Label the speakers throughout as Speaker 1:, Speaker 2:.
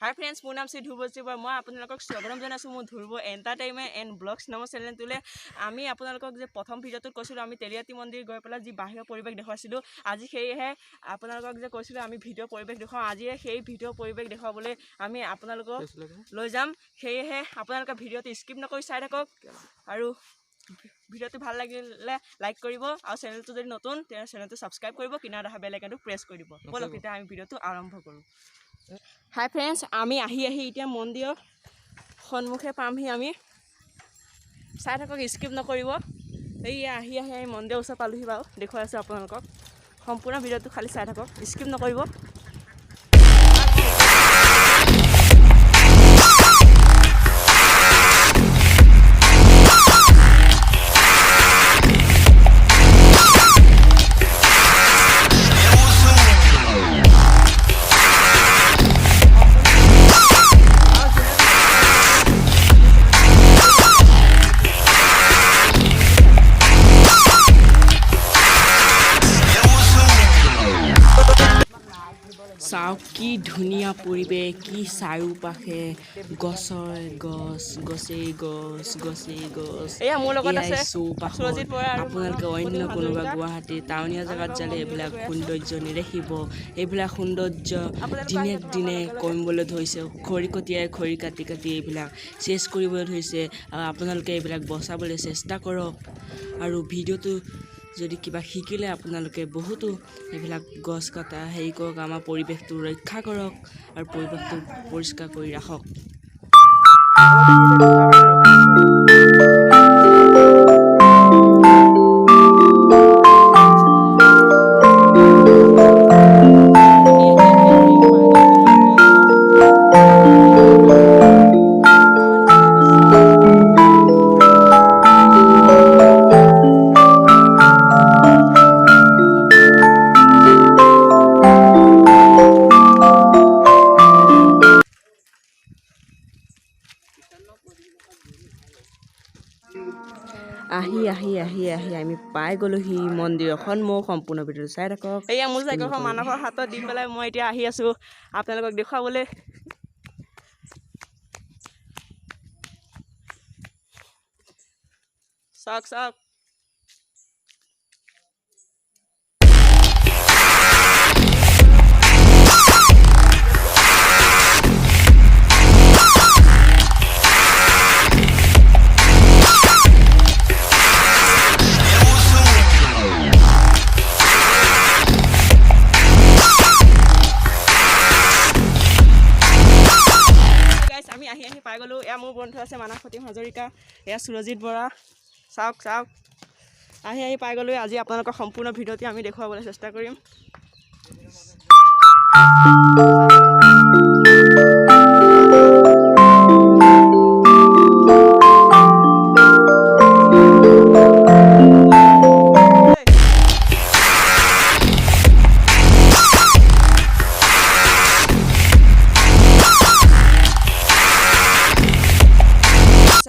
Speaker 1: হাই friends, মোৰ নাম শ্ৰী ধ্ৰুৱজ্যোতি বৰা। মই আপোনালোকক স্বাগতম জনাইছোঁ মোৰ ধ্ৰুৱ এণ্টাৰটেইনমেণ্ট এণ্ড ব্লগছ নামৰ চেনেলটোলৈ। আমি আপোনালোকক যে প্ৰথম ভিডিঅ'টোত কৈছিলোঁ আমি তেলিয়াতি মন্দিৰ গৈ পেলাই যি বাহিৰৰ পৰিৱেশ দেখুৱাইছিলোঁ, আজি সেয়েহে আপোনালোকক যে কৈছিলোঁ আমি ভিডিঅ' পৰিৱেশ দেখুৱাওঁ, আজিয়ে সেই ভিডিঅ' পৰিৱেশ দেখুৱাবলৈ আমি আপোনালোকক লৈ যাম। সেয়েহে আপোনালোকে ভিডিঅ'টো স্কিপ নকৰি চাই থাকক আৰু ভিডিঅ'টো ভাল লাগিলে লাইক কৰিব আৰু চেনেলটো যদি নতুন তেতিয়া চেনেলটো ছাবস্ক্ৰাইব কৰিব, কিনাৰত অহা বেল আইকনটো প্ৰেছ কৰি দিব। ব'লক তেতিয়া আমি ভিডিঅ'টো আৰম্ভ কৰোঁ। হাই ফ্ৰেণ্ডছ, আমি আহি এতিয়া মন্দিৰৰ সন্মুখে পামহি। আমি চাই থাকক, স্কিপ নকৰিব। এইয়া আহি আমি মন্দিৰৰ ওচৰত পালোহি বাৰু, দেখুৱাই আছোঁ আপোনালোকক। সম্পূৰ্ণ ভিডিঅ'টো খালি চাই থাকক, স্কিপ নকৰিব। চাওক কি ধুনীয়া পৰিৱেশ, কি চাৰিওপাশে গছৰ গছ, গছেই গছ, গছেই গছ। এয়া মোৰ লগত আছে সুৰজিত বৰা। আপোনালোকে অন্য কোনোবা গুৱাহাটী টাউনীয়া জেগাত যালে এইবিলাক সৌন্দৰ্য নেদেখিব। এইবিলাক সৌন্দৰ্য দিনে দিনে কমিবলৈ ধৰিছে। খৰি কটিয়াই খৰি কাটি কাটি এইবিলাক চেছ কৰিবলৈ ধৰিছে আৰু আপোনালোকে এইবিলাক বচাবলৈ চেষ্টা কৰক। আৰু ভিডিঅ'টো যদি কিবা শিকিলে আপোনালোকে বহুতো এইবিলাক গছ কটা হেৰি কৰক, আমাৰ পৰিৱেশটো ৰক্ষা কৰক আৰু পৰিৱেশটো পৰিষ্কাৰ কৰি ৰাখক। আহি আমি পাই গ'লোহি মন্দিৰৰ সন্মুখ। সম্পূৰ্ণ ভিডিঅ'টো চাই থাকক। এয়া মোৰ চাইকেলখন মানৱৰ হাতত দি পেলাই মই এতিয়া আহি আছোঁ আপোনালোকক দেখুৱাবলৈ। চাওক চাওক, আমি আহি পাই গ'লোঁ। এয়া মোৰ বন্ধু আছে মানস সতীম হাজৰিকা, এয়া সুৰজিত বৰা। চাওক চাওক, আহি পাই গ'লোঁ। আজি আপোনালোকৰ সম্পূৰ্ণ ভিডিঅ'টি আমি দেখুৱাবলৈ চেষ্টা কৰিম।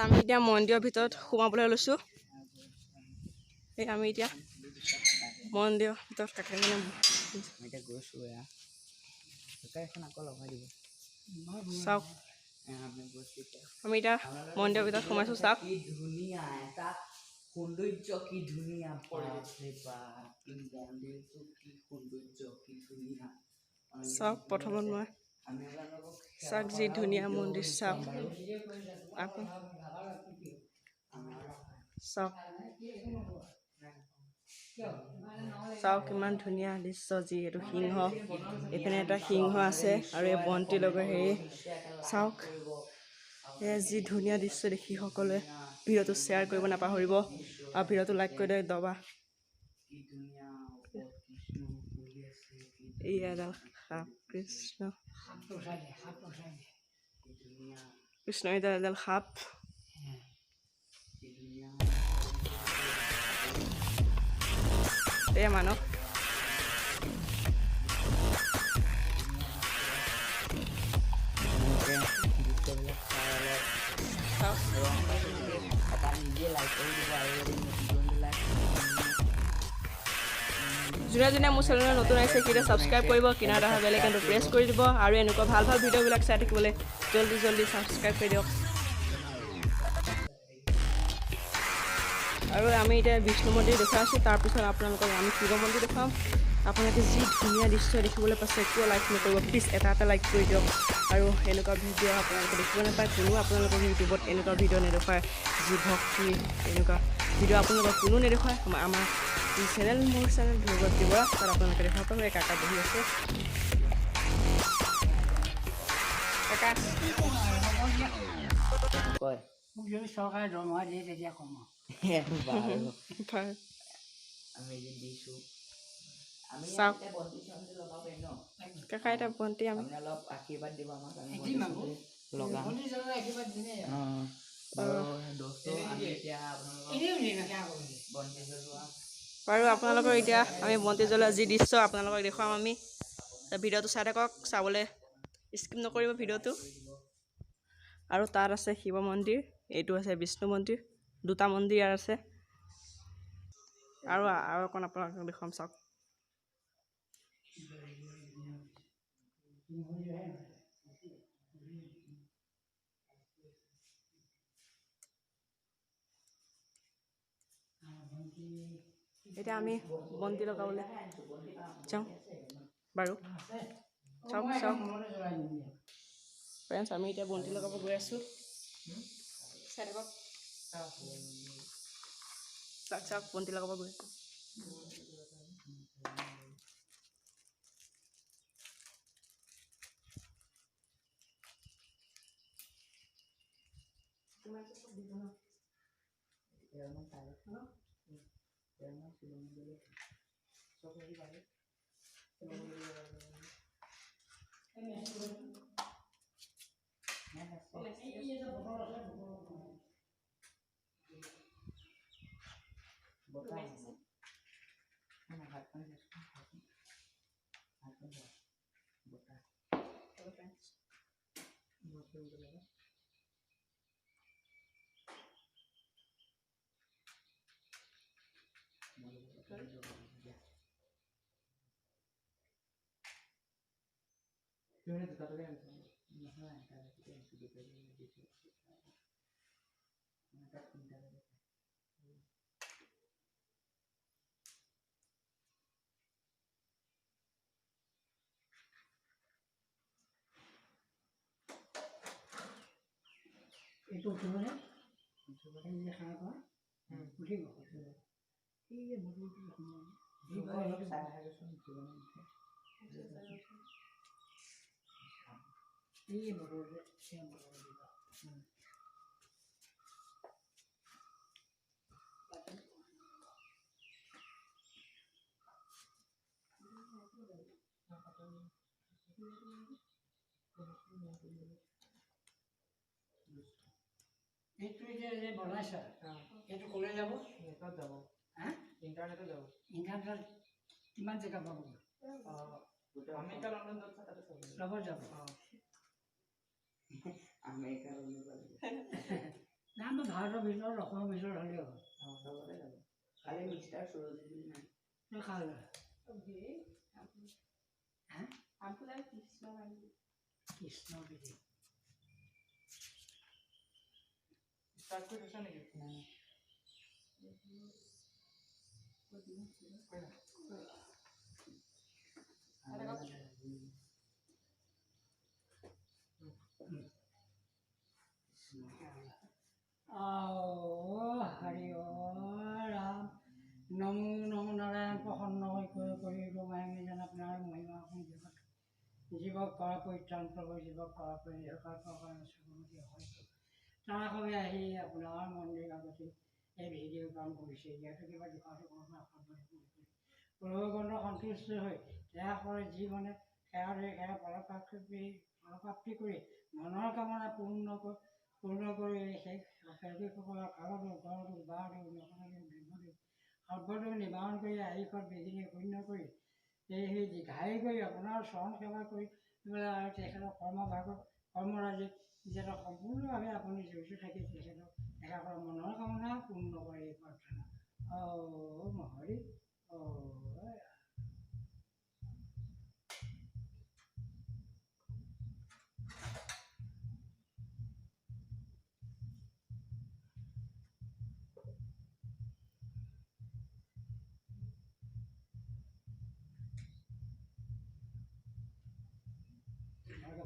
Speaker 1: আমি এতিয়া মন্দিৰৰ ভিতৰত সোমাবলৈ লৈছোঁ। এই আমি এতিয়া মন্দিৰৰ ভিতৰত চাওক, আমি এতিয়া মন্দিৰৰ ভিতৰত সোমাইছোঁ। চাওক
Speaker 2: ধুনীয়া এটা সৌন্দৰ্য, কি ধুনীয়া মন্দিৰটো, কি সৌন্দৰ্য, কি ধুনীয়া।
Speaker 1: চাওক প্ৰথমত মই চাওক যি ধুনীয়া মন্দিৰ। চাওক চাওক চাওক কিমান ধুনীয়া দৃশ্য। যি এইটো সিংহ, এইপিনে এটা সিংহ আছে আৰু এই বন্তি লগৰ হেৰি। চাওক এয়া যি ধুনীয়া দৃশ্য দেখি সকলোৱে ভিডিঅ'টো শ্বেয়াৰ কৰিব নাপাহৰিব আৰু ভিডিঅ'টো লাইক কৰি দিয়ক। দবা এয়া এডাল সাপ, কৃষ্ণ কৃষ্ণ, এডাল সাপ। এয়া মানস। যোনে যোনে মোৰ চেনেলত নতুন আহিছে সেইকেইটা ছাবস্ক্ৰাইব কৰিব, কিনাৰত অহা বেল আইকনটো প্ৰেছ কৰি দিব আৰু এনেকুৱা ভাল ভাল ভিডিঅ'বিলাক চাই থাকিবলৈ জল্দি ছাবস্ক্ৰাইব কৰি দিয়ক। আৰু আমি এতিয়া বিষ্ণু মন্দিৰ দেখুৱাই আছোঁ, তাৰপিছত আপোনালোকক আমি শিৱ মন্দিৰ দেখুৱাম। আপোনালোকে যি ধুনীয়া দৃশ্য দেখিবলৈ পাইছে কিয় লাইক নকৰিব, প্লিজ এটা লাইক কৰি দিয়ক। আৰু এনেকুৱা ভিডিঅ' আপোনালোকে দেখিব নাপায়, কোনো আপোনালোকক ইউটিউবত এনেকুৱা ভিডিঅ' নেদেখুৱায় যি ভক্তি এনেকুৱা ভিডিঅ' আপোনালোকক কোনো নেদেখুৱায়। আমাৰ চেনেল মোৰ চেনেল ধ্ৰুৱজ্যোতি বৰা, তাত আপোনালোকে দেখাব পাৰিব। কাকা বহি আছে, কাকা
Speaker 2: কয়
Speaker 3: মোক যদি চৰকাৰে দৰমহা দিয়ে তেতিয়া কম আৰু।
Speaker 1: হয়।
Speaker 2: আমি যে দিছোঁ আমি
Speaker 1: চাওক
Speaker 2: এতিয়া বন্তি চন্তি লগাব পাৰিম ন?
Speaker 1: কাকা এটা ভণ্টি আমি
Speaker 2: আপুনি অলপ আশীৰ্বাদ দিব আমাক, আমি
Speaker 3: দিম
Speaker 2: বন্তি
Speaker 3: আকৌ।
Speaker 2: চন্তি লগাম।
Speaker 3: বন্তি জ্বলাই একেবাৰে দিমেই আৰু।
Speaker 2: বাৰু দোস্ত, আমি এতিয়া আপোনালোকক
Speaker 3: এনেও দিয়ে নাকে আকৌ দিয়ে।
Speaker 2: বন্তি জ্বলোৱা
Speaker 1: বাৰু আপোনালোকৰ এতিয়া আমি বন্তি জ্বলোৱা যি দৃশ্য আপোনালোকক দেখুৱাম আমি। ভিডিঅ'টো চাই থাকক, চাবলৈ স্কিপ নকৰিব ভিডিঅ'টো। আৰু তাত আছে শিৱ মন্দিৰ, এইটো আছে বিষ্ণু মন্দিৰ, দুটা মন্দিৰ ইয়াত আছে। আৰু অকণ আপোনালোকক দেখুৱাম, চাওক। এতিয়া আমি বন্তি লগাবলৈ যাওঁ। বাৰু চাওক ফ্ৰেণ্ডছ, আমি এতিয়া বন্তি লগাব গৈ আছোঁ। চাই থাকক, চাওক বন্তি লগাব গৈ আছোঁ।
Speaker 3: এইটো উঠিবনে? এই যে খানা খোৱা উঠিব। এই যে বটলটো
Speaker 2: অলপ চাই আহাগৈচোন,
Speaker 3: এই বটল যে সেই বটল দিবা। এইটো যে বনাইছা, এইটো ক'লৈ যাব? নেটত যাব। হা? ইণ্টাৰনেটত যাব। ইণ্টাৰনেটত কিমান জেগা পাব? আমেৰিকা, লণ্ডন লগত যাব।
Speaker 2: আমেৰিকা
Speaker 3: নাই, আমাৰ ভাৰতৰ ভিতৰত, অসমৰ ভিতৰত হ'লেও হ'ল।
Speaker 2: লগতে যাব। খালি মিষ্টাৰ সুৰজিত বুলি নাই।
Speaker 3: কৃষ্ণগিৰি
Speaker 2: ষ্টাৰ্ট কৰি থৈছা নেকি?
Speaker 3: হৰি ৰাম নমো নমো নাৰায়ণ প্ৰসন্ন কৰি মায়ামী আপোনাৰ মহিমা আপুনি জগত জীৱক কৰা পৰিত্ৰাণ প্ৰভু জীৱক কৰা তাৰ সবে আহি আপোনাৰ মন্দিৰ আগতে এই ভিডিঅ' কাম কৰিছে। ইয়াতো কিবা দোকানটো প্ৰভুগণ সন্তুষ্ট হৈ সেয়া কৰে যি মানে সেৱা ধৰি সেৱা ফলপ্ৰাপ্তি কৰি মনৰ কামনা পূৰ্ণ কৰি সেই সেৱকসকলৰ কালতো ঘৰতো বাৰতো সৰ্বতো নিবাৰণ কৰি আয়ুষত বিঘিনি শূন্য কৰি সেই দীঘাই কৰি আপোনাৰ চৰণ সেৱা কৰি আৰু তেখেতৰ কৰ্মৰাজিত তেখেতক সম্পূৰ্ণভাৱে আপুনি জড়িত থাকি তেখেতক তেখেতৰ মনৰ কামনা পূৰ্ণ কৰে এই প্ৰাৰ্থনা। হৰি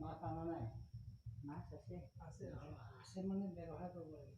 Speaker 3: মাছ অনা নাই
Speaker 2: মাছ আছে
Speaker 3: আছে আছে মানে ব্যৱহাৰ কৰিব লাগে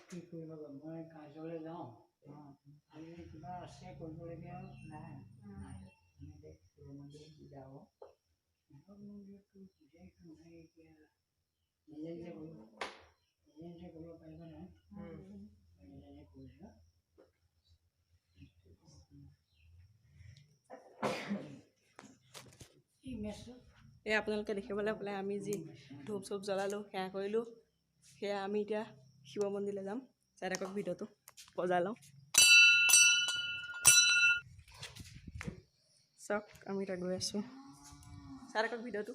Speaker 3: কি কৰিব লাগিব মই কাৰ্যালয় যাওঁ আজি কিবা আছে কৰিবলগীয়া
Speaker 2: নাই আমি শিৱ মন্দিৰ যাওঁ
Speaker 3: মন্দিৰটো বুজাইছোঁ নহয় এতিয়া নিজে নিজে কৰিব পাৰিবা নহয় নিজে নিজে কৰিছা এই মেচটো
Speaker 1: এই আপোনালোকে দেখিবলৈ পালে আমি যি ধূপ চুপ জ্বলালোঁ সেয়া কৰিলোঁ সেয়া আমি এতিয়া শিৱ মন্দিৰলৈ যাম চাই থাকক ভিডিঅ'টো বজাই লওঁ চাওক আমি এতিয়া গৈ আছোঁ চাই থাকক ভিডিঅ'টো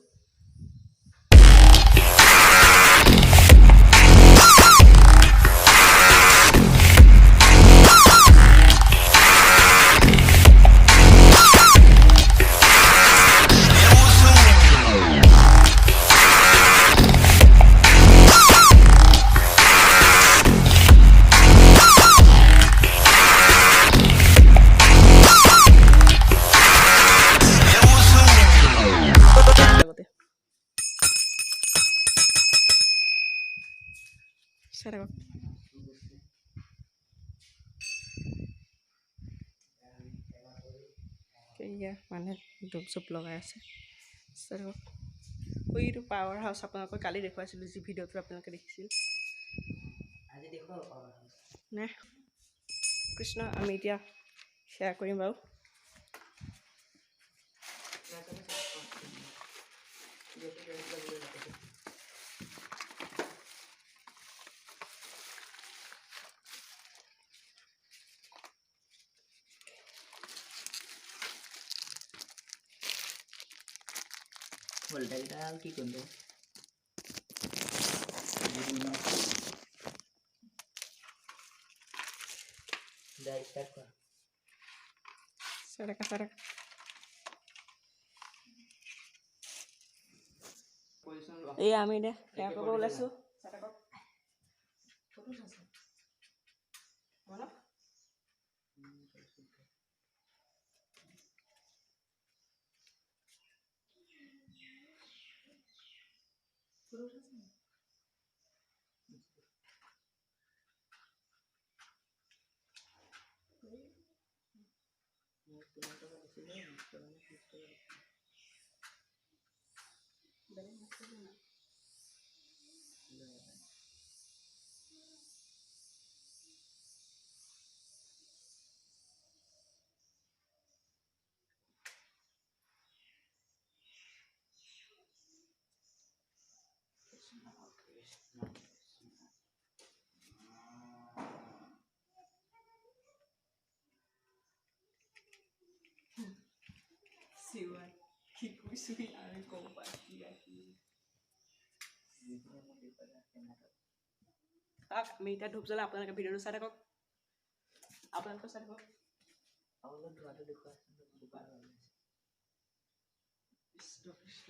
Speaker 1: আগতে চাই থাকক এয়া মানুহে ধূপ চুপ লগাই আছে চাই থাকক এইটো পাৱাৰ হাউচ আপোনালোকক কালি দেখুৱাইছিলোঁ যি ভিডিঅ'টো আপোনালোকে দেখিছিল
Speaker 2: আজি দেখুৱাব
Speaker 1: নে কৃষ্ণ আমি এতিয়া শ্বেয়াৰ কৰিম বাৰু
Speaker 2: ভোল্টেজটা কি কৰিব স্টাৰ্ট কৰা
Speaker 1: চাই থাকা এই আমি এতিয়া সেয়া কৰিব ওলাইছোঁ চাই থাকক ফটো চাইছে বলক ফটো চাইছে Siwan, kiku sui আমি কব পারি আমি এতিয়া ধূপ জ্বলাই আপোনালোকে ভিডিঅ'টো চাই থাকক আপোনালোকে চাই থাকক
Speaker 2: অলপ ধোৱাটো দেখুৱাই
Speaker 1: কৃষ্ণ কৃষ্ণ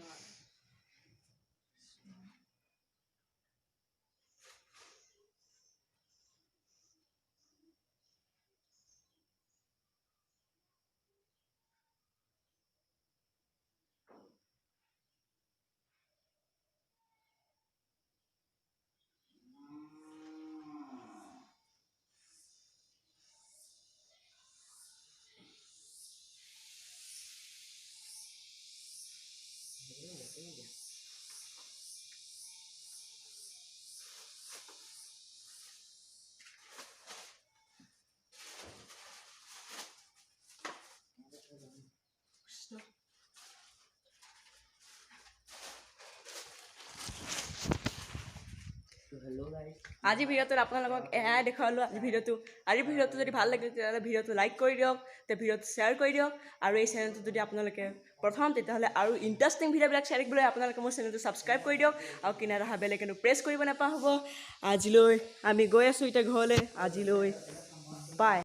Speaker 2: হেল্ল' গাইজ
Speaker 1: আজি ভিডিঅ'টোত আপোনালোকক এয়াই দেখুৱালোঁ আজিৰ ভিডিঅ'টো যদি ভাল লাগে তেতিয়াহ'লে ভিডিঅ'টো লাইক কৰি দিয়ক ভিডিঅ'টো শ্বেয়াৰ কৰি দিয়ক আৰু এই চেনেলটো যদি আপোনালোকে প্ৰথম তেতিয়াহ'লে আৰু ইণ্টাৰেষ্টিং ভিডিঅ'বিলাক চাই থাকিবলৈ আপোনালোকে মোৰ চেনেলটো ছাবস্ক্ৰাইব কৰি দিয়ক আৰু কিনাৰত অহা বেল আইকনটো প্ৰেছ কৰিব নাপাহৰিব আজিলৈ আমি গৈ আছোঁ এতিয়া ঘৰলৈ আজিলৈ বাই